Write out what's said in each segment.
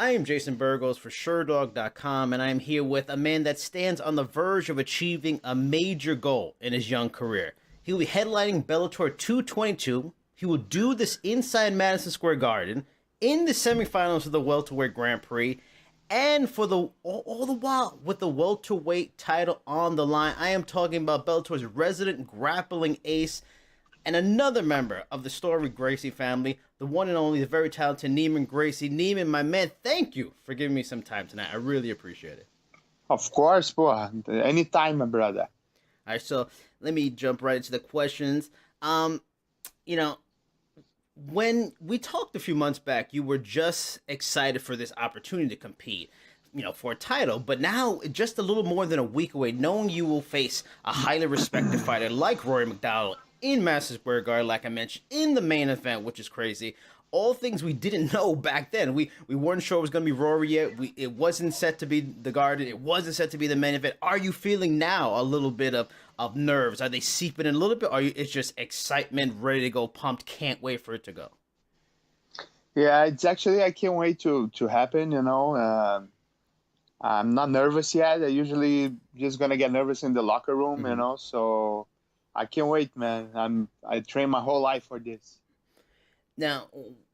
I am Jason Burgos for SureDog.com, and I am here with a man that stands on the verge of achieving a major goal in his young career. He will be headlining Bellator 222. He will do this inside Madison Square Garden in the semifinals of the welterweight Grand Prix, and for all the while with the welterweight title on the line. I am talking about Bellator's resident grappling ace and another member of the storied Gracie family, the one and only, the very talented Neiman Gracie. Neiman, my man, thank you for giving me some time tonight. I really appreciate it. Of course, boy. Anytime, my brother. All right, so let me jump right into the questions. You know, when we talked a few months back, you were just excited for this opportunity to compete, for a title. But now, just a little more than a week away, knowing you will face a highly respected fighter like Rory MacDonald in Madison Square Garden, like I mentioned, in the main event, which is crazy. All things we didn't know back then. We weren't sure it was going to be Rory yet. It wasn't set to be the Garden. It wasn't set to be the main event. Are you feeling now a little bit of nerves? Are they seeping in a little bit? Or it's just excitement, ready to go, pumped, can't wait for it to go? Yeah, it's actually, I can't wait to happen, I'm not nervous yet. I usually just going to get nervous in the locker room, so I can't wait, man. I trained my whole life for this. Now,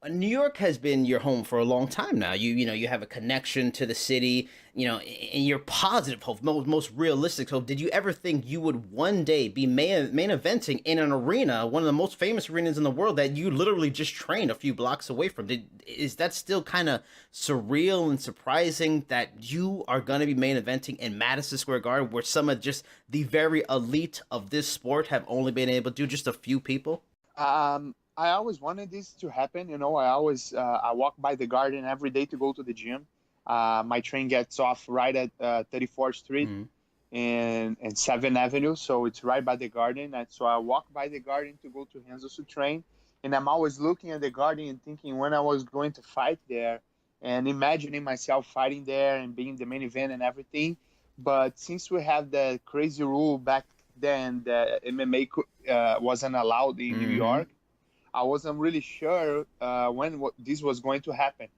New York has been your home for a long time now. You have a connection to the city, and you're positive hope, most realistic hope. Did you ever think you would one day be main eventing in an arena, one of the most famous arenas in the world that you literally just trained a few blocks away from? Is that still kind of surreal and surprising that you are going to be main eventing in Madison Square Garden, where some of just the very elite of this sport have only been able to do, just a few people? I always wanted this to happen. I walk by the Garden every day to go to the gym. My train gets off right at 34th Street and 7th Avenue, so it's right by the Garden. And so I walk by the Garden to go to Hansel to train, and I'm always looking at the Garden and thinking when I was going to fight there, and imagining myself fighting there and being the main event and everything. But since we have the crazy rule back then that MMA wasn't allowed in New York, I wasn't really sure when this was going to happen,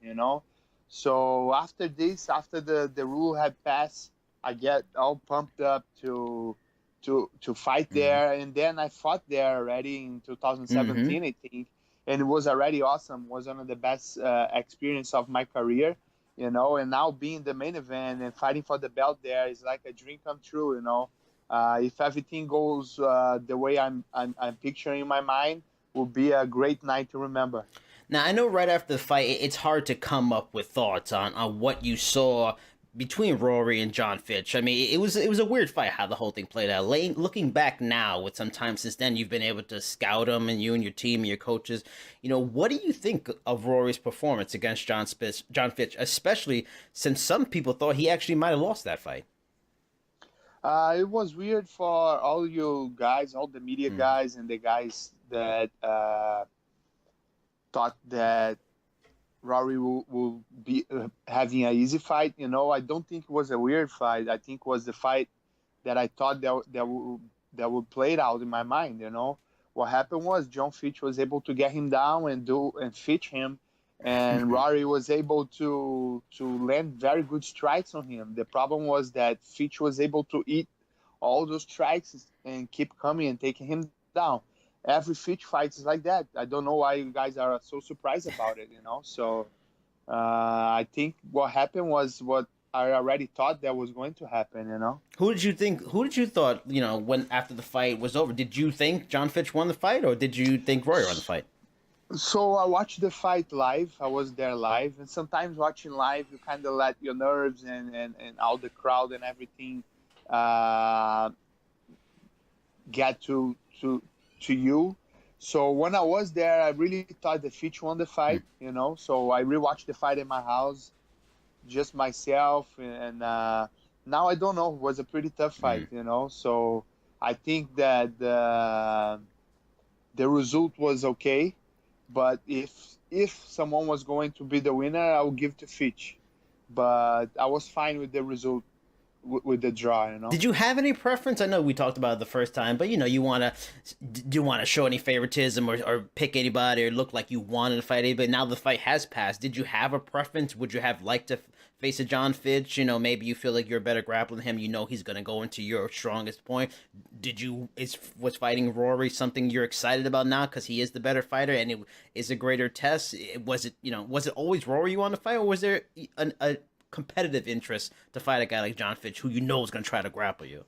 So after the rule had passed, I get all pumped up to fight there, and then I fought there already in 2017, I think, and it was already awesome. It was one of the best experience of my career, And now being the main event and fighting for the belt there is like a dream come true, If everything goes the way I'm picturing in my mind, will be a great night to remember. Now, I know right after the fight, it's hard to come up with thoughts on what you saw between Rory and Jon Fitch. I mean, it was a weird fight how the whole thing played out. Looking back now, with some time since then, you've been able to scout him, and you and your team and your coaches. What do you think of Rory's performance against Jon Fitch, especially since some people thought he actually might have lost that fight? It was weird for all you guys, all the media guys, and the guys that thought that Rory will be having an easy fight. I don't think it was a weird fight. I think it was the fight that I thought that would play it out in my mind. What happened was Jon Fitch was able to get him down and Fitch him, and Rory was able to land very good strikes on him. The problem was that Fitch was able to eat all those strikes and keep coming and taking him down. Every Fitch fight is like that. I don't know why you guys are so surprised about it, So I think what happened was what I already thought that was going to happen, Who did you thought, when after the fight was over, did you think Jon Fitch won the fight, or did you think Rory won the fight? So I watched the fight live. I was there live, and sometimes watching live, you kind of let your nerves and all the crowd and everything get to you. So when I was there, I really thought the Fitch won the fight, So I rewatched the fight in my house, just myself, and now I don't know. It was a pretty tough fight, So I think that the result was okay. But if someone was going to be the winner, I would give to Fitch. But I was fine with the result. with the draw, you know. Did you have any preference? I know we talked about it the first time, but do you want to show any favoritism or pick anybody or look like you wanted to fight anybody? Now the fight has passed. Did you have a preference? Would you have liked to face a Jon Fitch? Maybe you feel like you're a better grappler than him. He's going to go into your strongest point. Was fighting Rory something you're excited about now because he is the better fighter and it is a greater test? Was it always Rory you want to fight, or was there a competitive interest to fight a guy like Jon Fitch, who is going to try to grapple you?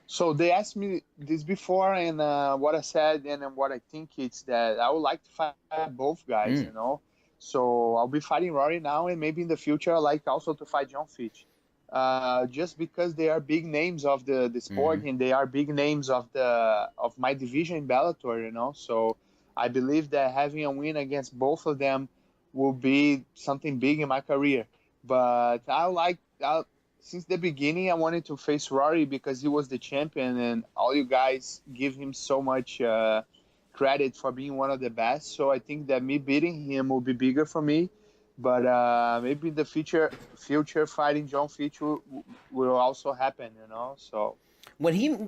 So they asked me this before, and what I said and what I think it's that I would like to fight both guys, you know. So I'll be fighting Rory now, and maybe in the future I like also to fight Jon Fitch, just because they are big names of the sport, and they are big names of my division in Bellator, you know. So I believe that having a win against both of them will be something big in my career. But since the beginning, I wanted to face Rory because he was the champion, and all you guys give him so much credit for being one of the best. So I think that me beating him will be bigger for me. But maybe in the future fighting Jon Fitch will also happen, you know. So when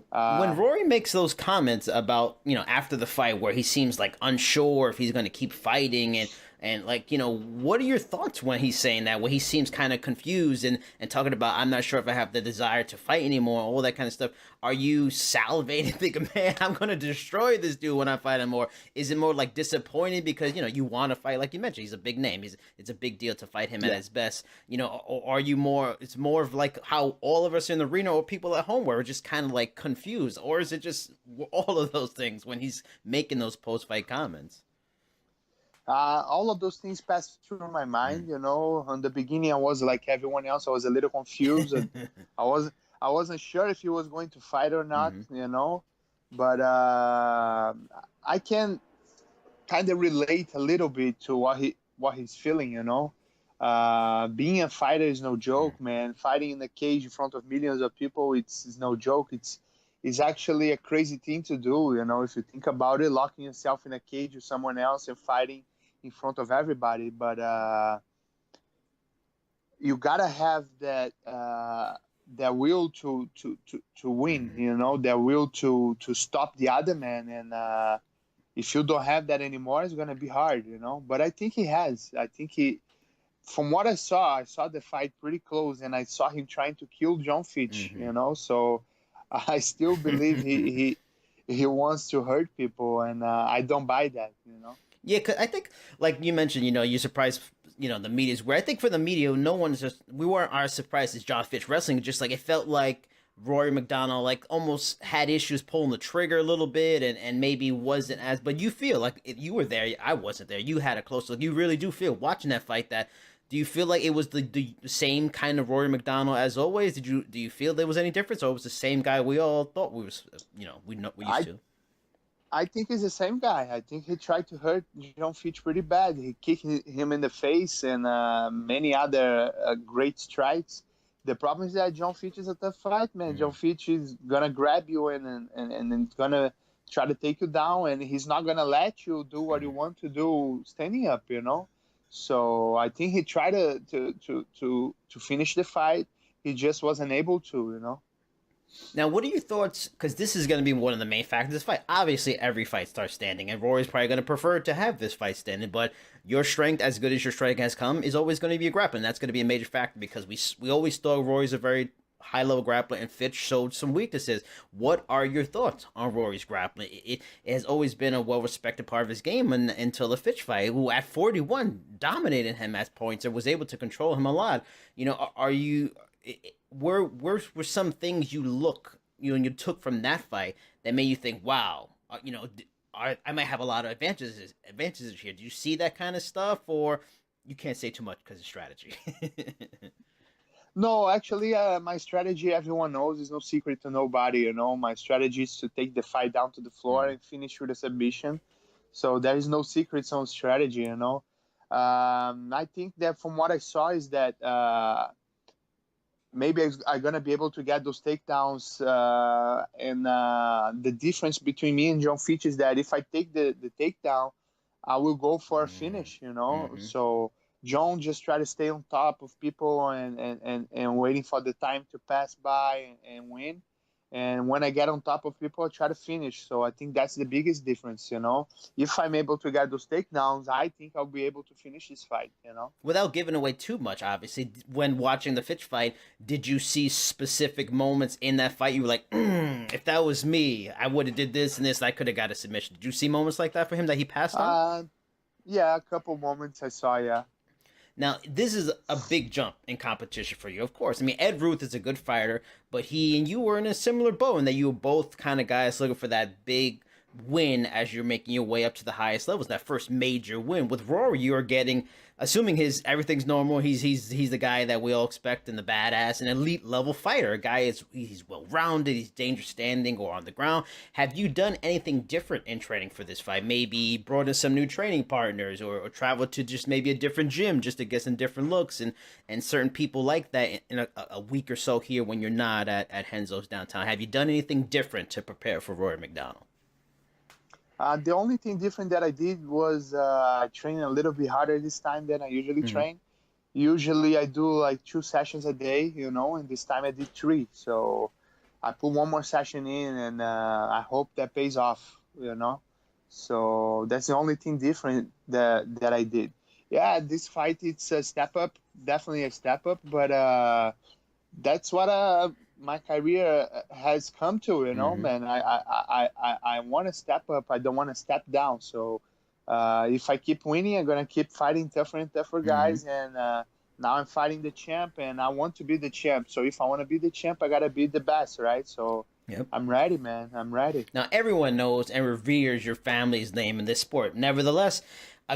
Rory makes those comments about after the fight where he seems like unsure if he's going to keep fighting and what are your thoughts when he's saying that, when he seems kind of confused and talking about, I'm not sure if I have the desire to fight anymore, all that kind of stuff? Are you salivating thinking, man, I'm going to destroy this dude when I fight him? Or is it more like disappointed because, you want to fight, like you mentioned, he's a big name. It's a big deal to fight him at his best. Or are you it's more of like how all of us in the arena or people at home were just kind of like confused? Or is it just all of those things when he's making those post-fight comments? All of those things passed through my mind, you know. In the beginning, I was like everyone else. I was a little confused. I wasn't sure if he was going to fight or not, you know. But I can kind of relate a little bit to what he's feeling, you know. Being a fighter is no joke, man. Fighting in a cage in front of millions of people, it's no joke. It's actually a crazy thing to do, you know, if you think about it, locking yourself in a cage with someone else and fighting in front of everybody. But you gotta have that will to win, you know, that will to stop the other man. And if you don't have that anymore, it's gonna be hard, you know. But I think he has. I think from what I saw the fight pretty close, and I saw him trying to kill Jon Fitch, you know. So I still believe he wants to hurt people, and I don't buy that, you know. Yeah, cause I think, like you mentioned, you're surprised, the media's where I think for the media, we weren't as surprised as Jon Fitch wrestling. Just like it felt like Rory MacDonald like almost had issues pulling the trigger a little bit, and maybe wasn't as. But you feel like if you were there, I wasn't there. You had a close look. You really do feel watching that fight that. Do you feel like it was the same kind of Rory MacDonald as always? Do you feel there was any difference, or it was the same guy we all thought we used to? I think he's the same guy. I think he tried to hurt Jon Fitch pretty bad. He kicked him in the face and many other great strikes. The problem is that Jon Fitch is a tough fight, man. Jon Fitch is gonna grab you and gonna try to take you down, and he's not gonna let you do what you want to do standing up, you know. So I think he tried to finish the fight. He just wasn't able to, you know. Now, what are your thoughts? Because this is going to be one of the main factors of this fight. Obviously, every fight starts standing, and Rory's probably going to prefer to have this fight standing. But your strength, as good as your strength has come, is always going to be a grappling. That's going to be a major factor because we always thought Rory's a very high-level grappler, and Fitch showed some weaknesses. What are your thoughts on Rory's grappling? It has always been a well-respected part of his game until the Fitch fight, who at 41 dominated him at points and was able to control him a lot. Are you... Were some things you took from that fight that made you think, wow, I might have a lot of advantages here? Do you see that kind of stuff, or you can't say too much because of strategy? No, actually, my strategy, everyone knows, is no secret to nobody. You know, my strategy is to take the fight down to the floor and finish with a submission. So there is no secrets on strategy. You know, I think that from what I saw is that. Maybe I'm going to be able to get those takedowns. And the difference between me and Jon Fitch is that if I take the takedown, I will go for a finish, you know. So Jon just try to stay on top of people and waiting for the time to pass by and win. And when I get on top of people, I try to finish. So I think that's the biggest difference, you know. If I'm able to get those takedowns, I think I'll be able to finish this fight, you know. Without giving away too much, obviously, when watching the Fitch fight, did you see specific moments in that fight you were like, if that was me, I would have did this and this, I could have got a submission? Did you see moments like that for him that he passed on? Yeah, a couple moments I saw, yeah. Now, this is a big jump in competition for you, of course. I mean, Ed Ruth is a good fighter, but he and you were in a similar boat in that you were both kind of guys looking for that big win as you're making your way up to the highest levels, that first major win. With Rory, you are getting, assuming his everything's normal, he's the guy that we all expect, and the badass, an elite level fighter. A guy he's well rounded, he's dangerous standing or on the ground. Have you done anything different in training for this fight? Maybe brought in some new training partners, or traveled to just maybe a different gym just to get some different looks and certain people like that in a week or so here when you're not at Henzo's downtown. Have you done anything different to prepare for Rory MacDonald? The only thing different that I did was I trained a little bit harder this time than I usually train. Usually I do like 2 sessions a day, you know, and this time I did 3. So I put one more session in, and I hope that pays off, you know. So that's the only thing different that I did. Yeah, this fight, it's a step up, definitely a step up, but that's what my career has come to, you know, man. I want to step up. I don't want to step down. So if I keep winning, I'm going to keep fighting tougher and tougher guys. And now I'm fighting the champ, and I want to be the champ. So if I want to be the champ, I got to be the best, right? So I'm ready, man. I'm ready. Now, everyone knows and reveres your family's name in this sport. Nevertheless,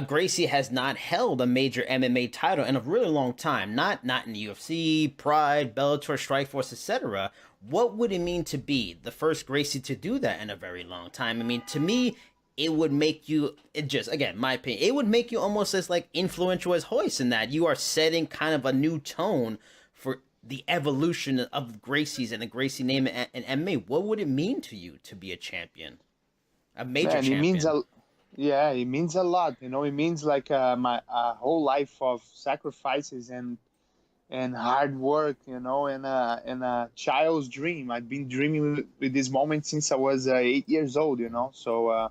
Gracie has not held a major MMA title in a really long time. Not in the UFC, Pride, Bellator, Strikeforce, etc. What would it mean to be the first Gracie to do that in a very long time? I mean, to me, it would make you, again, my opinion, it would make you almost as like influential as Hoist, in that you are setting kind of a new tone for the evolution of Gracie's and the Gracie name in MMA. What would it mean to you to be a champion? A major champion? It means it means a lot. You know, it means like my whole life of sacrifices and hard work, you know, and a child's dream. I've been dreaming with this moment since I was 8 years old, you know. So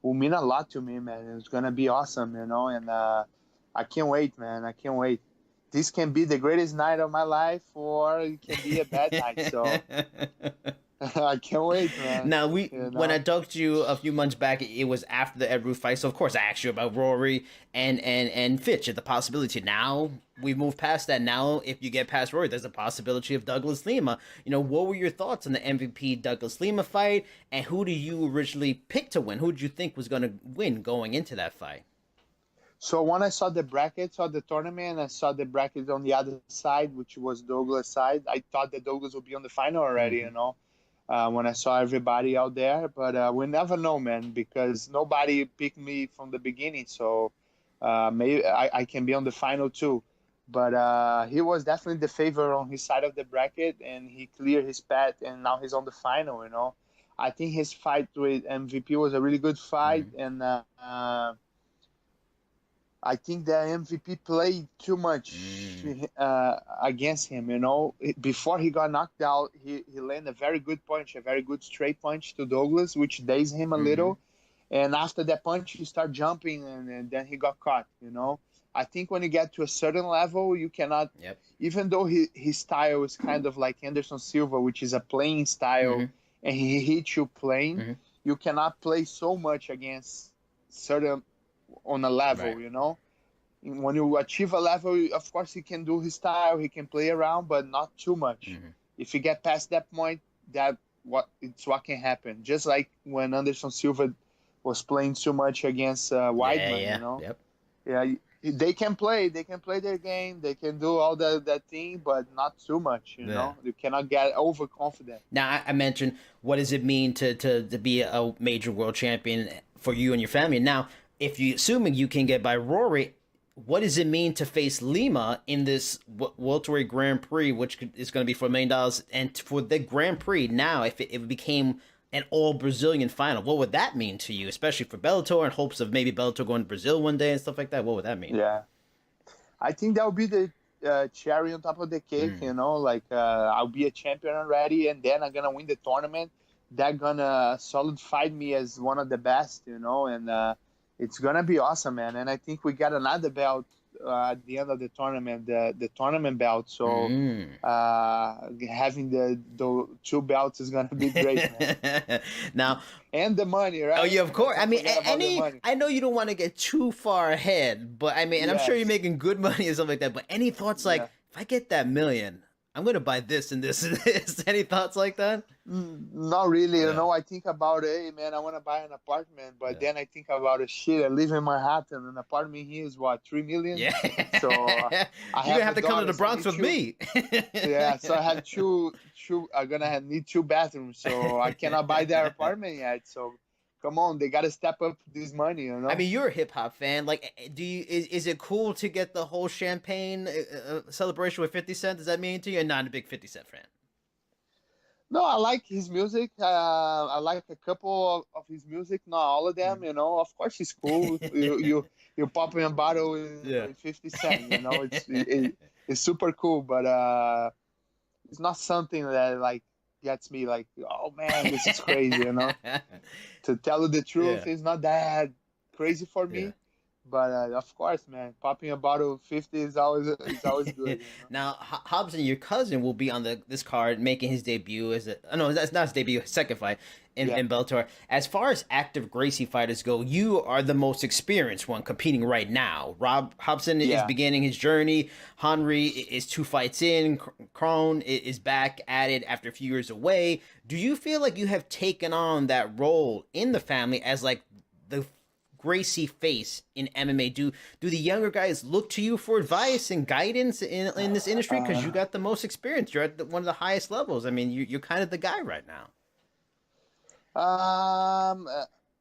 will mean a lot to me, man. It's gonna be awesome, you know, and I can't wait, man. I can't wait. This can be the greatest night of my life, or it can be a bad night. So I can't wait, man. Now, when I talked to you a few months back, it was after the Ed Ruth fight. So, of course, I asked you about Rory and Fitch, the possibility. Now, we've moved past that. Now, if you get past Rory, there's a possibility of Douglas Lima. You know, what were your thoughts on the MVP Douglas Lima fight? And who do you originally pick to win? Who did you think was going to win going into that fight? So when I saw the brackets of the tournament, I saw the bracket on the other side, which was Douglas' side. I thought that Douglas would be on the final already, you know. When I saw everybody out there, but we never know, man, because nobody picked me from the beginning. So maybe I can be on the final too. But he was definitely the favorite on his side of the bracket, and he cleared his path, and now he's on the final. You know, I think his fight with MVP was a really good fight, and I think that MVP played too much against him, you know. Before he got knocked out, he landed a very good punch, a very good straight punch to Douglas, which dazed him a little. And after that punch, he started jumping, and then he got caught, you know. I think when you get to a certain level, you cannot, even though his style is kind of like Anderson Silva, which is a playing style, and he hits you playing, you cannot play so much against certain on a level, you know. When you achieve a level, of course he can do his style, he can play around, but not too much. If you get past that point, it's what can happen. Just like when Anderson Silva was playing too much against Weidman, you know. They can play their game, they can do all that thing, but not too much, you know. You cannot get overconfident. Now, I mentioned, what does it mean to be a major world champion for you and your family? Now, if you assuming you can get by Rory, what does it mean to face Lima in this welterweight Grand Prix, which is going to be for $1 million? And for the Grand Prix now, if it became an all-Brazilian final, what would that mean to you, especially for Bellator, in hopes of maybe Bellator going to Brazil one day and stuff like that? What would that mean? Yeah. I think that would be the cherry on top of the cake. You know, like I'll be a champion already, and then I'm gonna win the tournament. That gonna solidify me as one of the best. You know, and it's gonna be awesome, man. And I think we got another belt at the end of the tournament, the tournament belt. So having the two belts is gonna be great, man. Now, And the money, right? oh yeah, of course. I mean, Forget about the any. money. I know you don't want to get too far ahead, but I mean, and I'm sure you're Yes. making good money and stuff like that. But any thoughts like, Yeah. if I get that million, I'm gonna buy this and this and this. Any thoughts like that? Not really, Yeah. you know. I think about, hey, man, I want to buy an apartment, but Yeah. then I think about shit. I live in Manhattan. An apartment here is what, 3 million? Yeah. So You're I gonna have have a to come to daughter, the so I Bronx need with two. me. Yeah, so I have two. I'm gonna need two bathrooms, so I cannot buy their apartment yet. So come on, they gotta step up this money, you I know. mean, you're a hip hop fan. Like, do you is it cool to get the whole champagne celebration with 50 Cent? Does that mean to you? You're not a big 50 Cent fan. No, I like his music. I like a couple of his music, not all of them. You know, of course, he's cool. You pop in a bottle Yeah. with 50 Cent. You know, it's super cool, but it's not something that like gets me like, oh man, this is crazy. You know, to tell you the truth, Yeah. it's not that crazy for Yeah. me. But of course, man, popping a bottle of 50 is always good. You know. Now, Hobson, your cousin, will be on this card making his debut as a. Oh, no, that's not his debut. His second fight Yeah. in Bellator. As far as active Gracie fighters go, you are the most experienced one competing right now. Rob Hobson is Yeah. beginning his journey. Henry is 2 fights in. Crone is back at it after a few years away. Do you feel like you have taken on that role in the family as like the Gracie face in MMA? Do the younger guys look to you for advice and guidance in this industry because you got the most experience? You're at one of the highest levels. I mean, you're kind of the guy right now.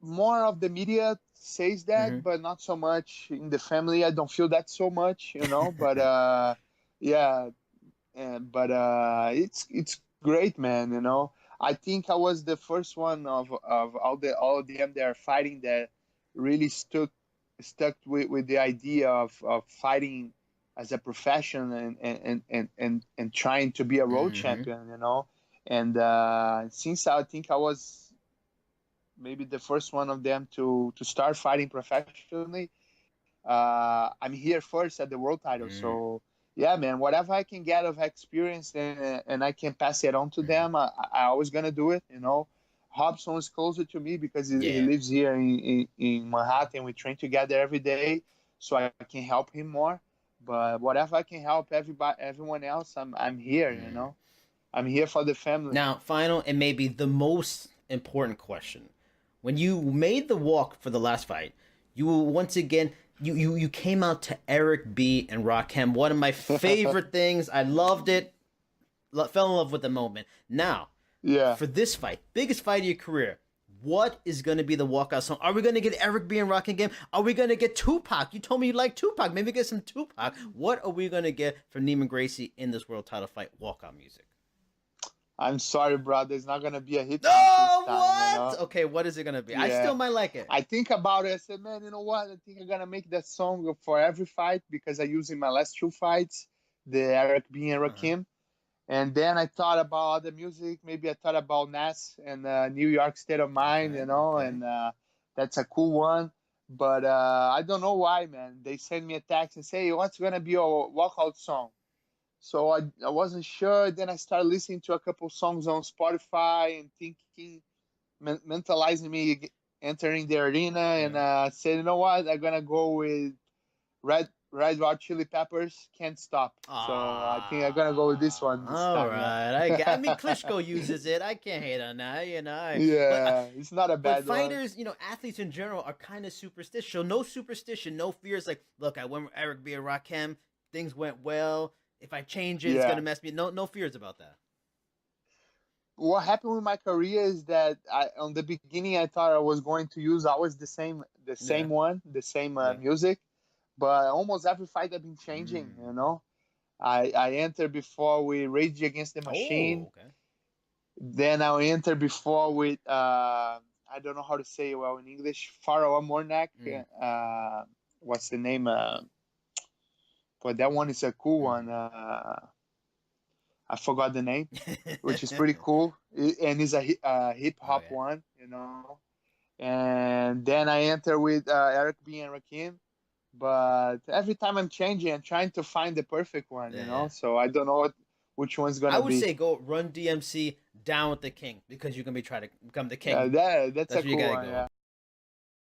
More of the media says that, Mm-hmm. but not so much in the family. I don't feel that so much, you know. But yeah, but it's great, man. You know, I think I was the first one of all of them that are fighting that really stuck with the idea of fighting as a profession and trying to be a world Mm-hmm. champion, you know. And since I think I was maybe the first one of them to start fighting professionally, I'm here first at the world title. Mm-hmm. So yeah, man, whatever I can get of experience and I can pass it on to them, I always gonna do it. You know, Hobson is closer to me because he Yeah. lives here in Manhattan. We train together every day, so I can help him more. But whatever I can help everyone else, I'm here. You Mm. know, I'm here for the family. Now, final and maybe the most important question: when you made the walk for the last fight, you once again you came out to Eric B and Rakim. One of my favorite things. I loved it. Fell in love with the moment. Now, Yeah. for this fight, biggest fight of your career, what is going to be the walkout song? Are we going to get Eric B and Rakim again? Are we going to get Tupac? You told me you like Tupac. Maybe get some Tupac. What are we going to get from Neiman Gracie in this world title fight walkout music? I'm sorry, brother. It's not gonna be a hit No, song this time, what? you know? Okay, what is it gonna be? I Yeah. still might like it. I think about it. I said, man, you know what? I think I'm gonna make that song for every fight because I used in my last two fights, the Eric B and Uh-huh. Rakim. And then I thought about other music. Maybe I thought about Nas and New York State of Mind, Okay, you know, okay. and that's a cool one. But I don't know why, man. They send me a text and say, what's gonna be your walkout song? So I wasn't sure. Then I started listening to a couple songs on Spotify and thinking, mentalizing me entering the arena, and Yeah. said, you know what, I'm gonna go with Red Hot Chili Peppers, Can't Stop. So I think I'm gonna go with this one this All time. Yeah. right. I mean, Klitschko uses it. I can't hate on that, you know. Yeah, it's not a But bad one. fighters, athletes in general are kind of superstitious. No superstition, no fears. Like, look, I went with Eric B and Rakim. Things went well. If I change it, it's Yeah. gonna mess me. No fears about that. What happened with my career is that on the beginning I thought I was going to use always the Yeah. same one, the same Yeah. music, but almost every fight I've been changing. You know, I entered before with Rage Against the Oh, Machine. okay. Then I entered before with I don't know how to say it well in English. Pharaoh Mornak. Mm. What's the name? but that one is a cool one. I forgot the name, which is pretty cool, and it's a hip hop yeah. one, And then I enter with Eric B and Rakim, but every time I'm changing, I'm trying to find the perfect one, Yeah. So I don't know which one's I gonna would be. say go run DMC down with the king because you're gonna be trying to become the Yeah, king. that's That's a where you cool gotta one. go. Yeah.